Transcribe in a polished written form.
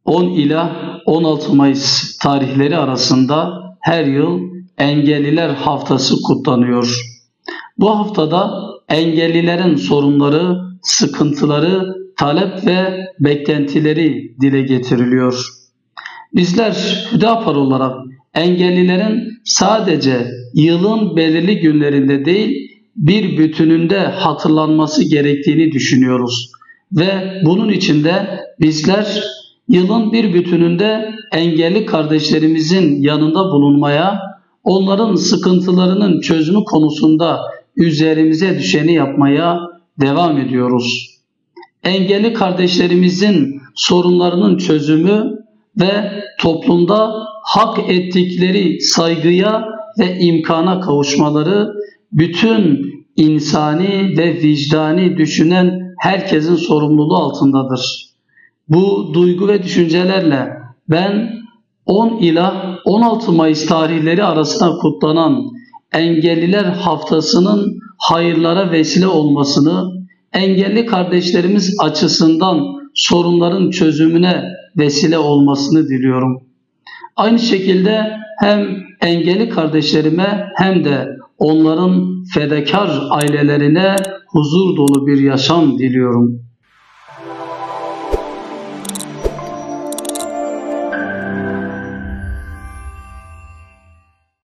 10 ila 16 Mayıs tarihleri arasında her yıl Engelliler Haftası kutlanıyor. Bu haftada engellilerin sorunları, sıkıntıları, talep ve beklentileri dile getiriliyor. Bizler Hüdapar olarak engellilerin sadece yılın belirli günlerinde değil, bir bütününde hatırlanması gerektiğini düşünüyoruz. Ve bunun için de bizler yılın bir bütününde engelli kardeşlerimizin yanında bulunmaya, onların sıkıntılarının çözümü konusunda üzerimize düşeni yapmaya devam ediyoruz. Engelli kardeşlerimizin sorunlarının çözümü ve toplumda hak ettikleri saygıya ve imkana kavuşmaları bütün insani ve vicdani düşünen herkesin sorumluluğu altındadır. Bu duygu ve düşüncelerle ben 10 ila 16 Mayıs tarihleri arasında kutlanan Engelliler Haftası'nın hayırlara vesile olmasını, engelli kardeşlerimiz açısından sorunların çözümüne vesile olmasını diliyorum. Aynı şekilde hem engelli kardeşlerime hem de onların fedakar ailelerine huzur dolu bir yaşam diliyorum.